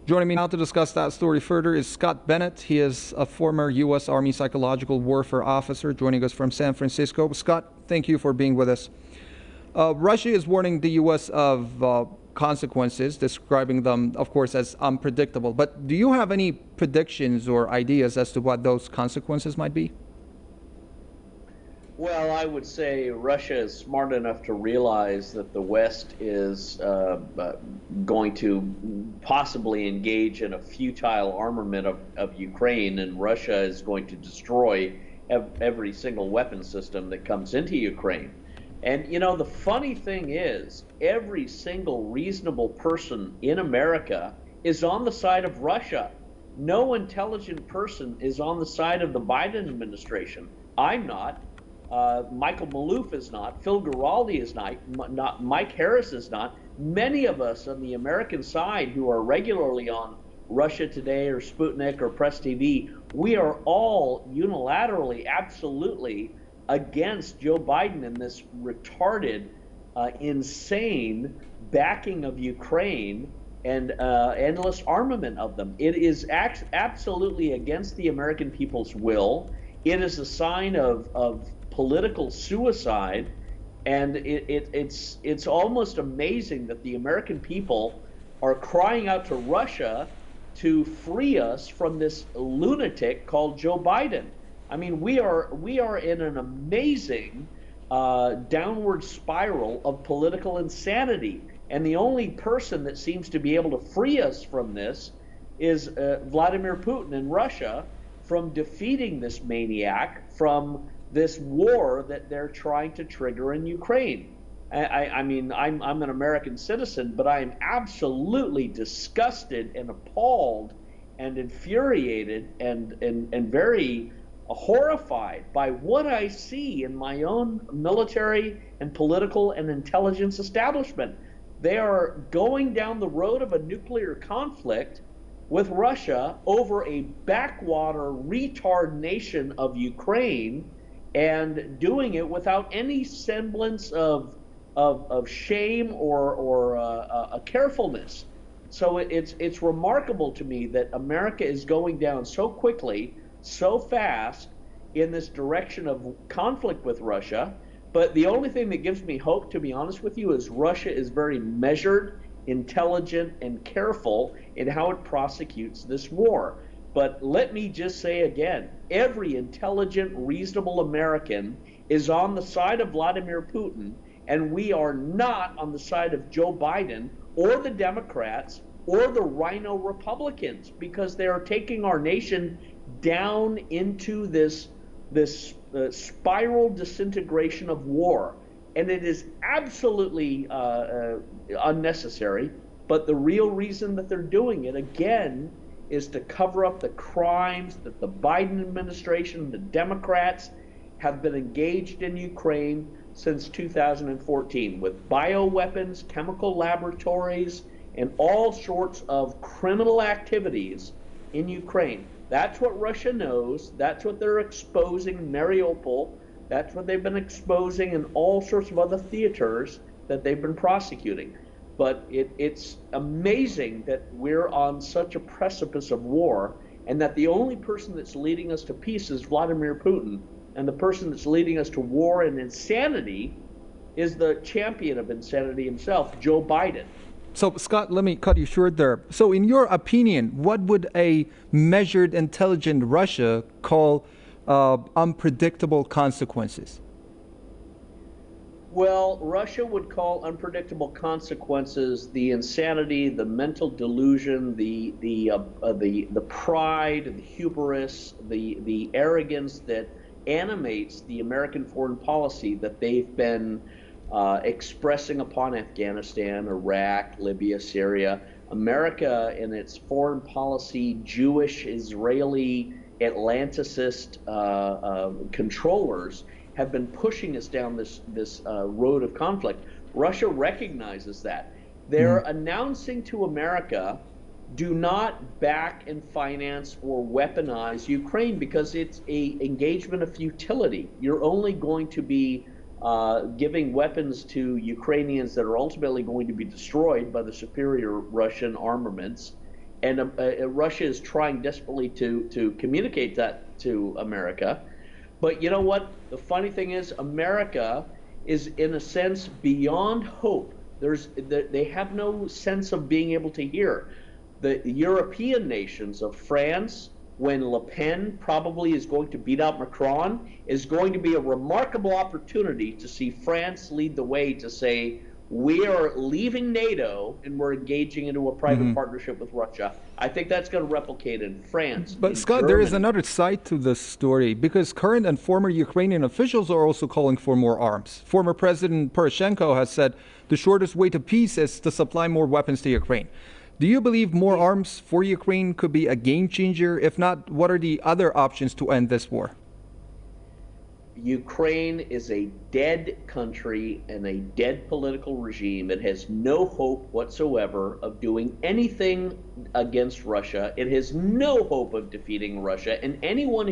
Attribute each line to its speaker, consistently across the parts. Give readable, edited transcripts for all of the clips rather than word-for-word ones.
Speaker 1: Joining me now to discuss that story further is Scott Bennett. He is a former U.S. Army psychological warfare officer joining us from San Francisco. Scott, thank you for being with us. Russia is warning the U.S. of consequences, describing them, of course, as unpredictable. But do you have any predictions or ideas as to what those consequences might be?
Speaker 2: Well, I would say Russia is smart enough to realize that the West is going to possibly engage in a futile armament of Ukraine, and Russia is going to destroy every single weapon system that comes into Ukraine. And, you know, the funny thing is, every single reasonable person in America is on the side of Russia. No intelligent person is on the side of the Biden administration. I'm not. Michael Maloof is not. Phil Giraldi is not. Mike Harris is not. Many of us on the American side who are regularly on Russia Today or Sputnik or Press TV, we are all unilaterally, absolutely against Joe Biden and this retarded, insane backing of Ukraine and endless armament of them. It is absolutely against the American people's will. It is a sign of political suicide, and it's almost amazing that the American people are crying out to Russia to free us from this lunatic called Joe Biden. I mean, we are in an amazing downward spiral of political insanity, and the only person that seems to be able to free us from this is Vladimir Putin in Russia, from defeating this maniac, from this war that they're trying to trigger in Ukraine. I mean, I'm an American citizen, but I am absolutely disgusted and appalled and infuriated and very horrified by what I see in my own military and political and intelligence establishment. They are going down the road of a nuclear conflict with Russia over a backwater retard nation of Ukraine, and doing it without any semblance of shame or a carefulness. So it's remarkable to me that America is going down so quickly, so fast in this direction of conflict with Russia. But the only thing that gives me hope, to be honest with you, is Russia is very measured, intelligent, and careful in how it prosecutes this war. But let me just say again, every intelligent, reasonable American is on the side of Vladimir Putin, and we are not on the side of Joe Biden or the Democrats or the Rhino Republicans, because they are taking our nation down into this spiral disintegration of war. And it is absolutely unnecessary, but the real reason that they're doing it, again, is to cover up the crimes that the Biden administration, the Democrats, have been engaged in Ukraine since 2014 with bioweapons, chemical laboratories, and all sorts of criminal activities in Ukraine. That's what Russia knows. That's what they're exposing in Mariupol. That's what they've been exposing in all sorts of other theaters that they've been prosecuting. But it's amazing that we're on such a precipice of war, and that the only person that's leading us to peace is Vladimir Putin, and the person that's leading us to war and insanity is the champion of insanity himself, Joe Biden.
Speaker 1: So, Scott, let me cut you short there. So, in your opinion, what would a measured, intelligent Russia call unpredictable consequences?
Speaker 2: Well, Russia would call unpredictable consequences the insanity, the mental delusion, the pride, the hubris, the arrogance that animates the American foreign policy that they've been expressing upon Afghanistan, Iraq, Libya, Syria. America in its foreign policy, Jewish, Israeli, Atlanticist controllers have been pushing us down this road of conflict. Russia recognizes that. They're announcing to America, do not back and finance or weaponize Ukraine, because it's an engagement of futility. You're only going to be giving weapons to Ukrainians that are ultimately going to be destroyed by the superior Russian armaments. and Russia is trying desperately to communicate that to America. But you know what? The funny thing is, America is in a sense beyond hope. They have no sense of being able to hear. The European nations of France, when Le Pen probably is going to beat out Macron, is going to be a remarkable opportunity to see France lead the way to say, we are leaving NATO and we're engaging into a private partnership with Russia. I think that's going to replicate in France.
Speaker 1: But Scott, there is another side to this story, because current and former Ukrainian officials are also calling for more arms. Former President Poroshenko has said the shortest way to peace is to supply more weapons to Ukraine. Do you believe more arms for Ukraine could be a game changer? If not, what are the other options to end this war?
Speaker 2: Ukraine is a dead country and a dead political regime. It has no hope whatsoever of doing anything against Russia. It has no hope of defeating Russia. And anyone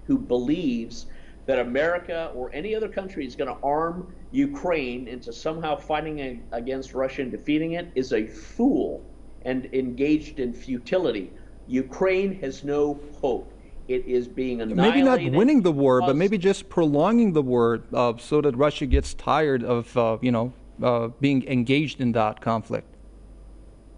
Speaker 2: who believes that America or any other country is going to arm Ukraine into somehow fighting against Russia and defeating it is a fool and engaged in futility. Ukraine has no hope. It is being annihilated.
Speaker 1: Maybe not winning the war, but maybe just prolonging the war so that Russia gets tired of, being engaged in that conflict.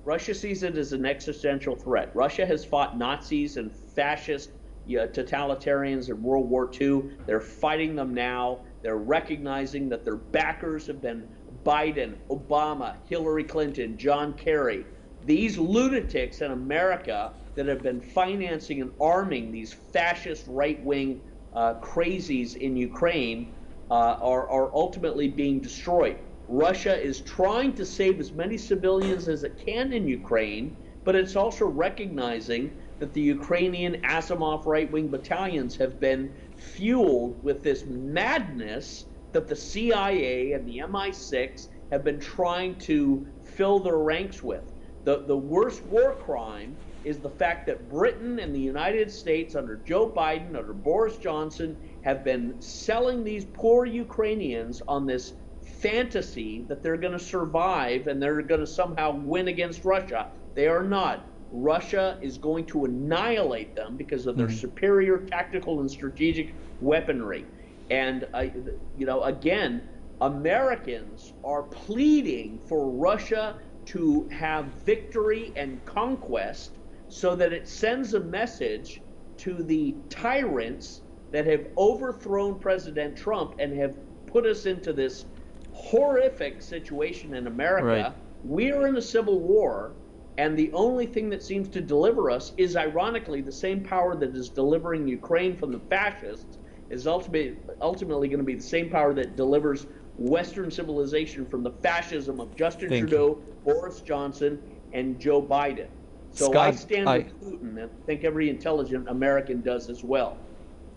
Speaker 2: Russia sees it as an existential threat. Russia has fought Nazis and fascist totalitarians in World War II. They're fighting them now. They're recognizing that their backers have been Biden, Obama, Hillary Clinton, John Kerry. These lunatics in America that have been financing and arming these fascist right-wing crazies in Ukraine are ultimately being destroyed. Russia is trying to save as many civilians as it can in Ukraine, but it's also recognizing that the Ukrainian Azimov right-wing battalions have been fueled with this madness that the CIA and the MI6 have been trying to fill their ranks with. The worst war crime is the fact that Britain and the United States under Joe Biden, under Boris Johnson, have been selling these poor Ukrainians on this fantasy that they're going to survive and they're going to somehow win against Russia. They are not. Russia is going to annihilate them because of their superior tactical and strategic weaponry. And, again, Americans are pleading for Russia to have victory and conquest so that it sends a message to the tyrants that have overthrown President Trump and have put us into this horrific situation in America.
Speaker 1: Right.
Speaker 2: We are in a civil war, and the only thing that seems to deliver us is, ironically, the same power that is delivering Ukraine from the fascists is ultimately going to be the same power that delivers Western civilization from the fascism of Justin Trudeau, Boris Johnson, and Joe Biden. So
Speaker 1: Scott,
Speaker 2: I stand with Putin, and I think every intelligent American does as well.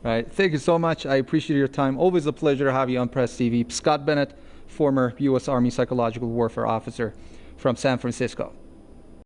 Speaker 1: Right. Thank you so much. I appreciate your time. Always a pleasure to have you on Press TV. Scott Bennett, former U.S. Army Psychological Warfare Officer from San Francisco.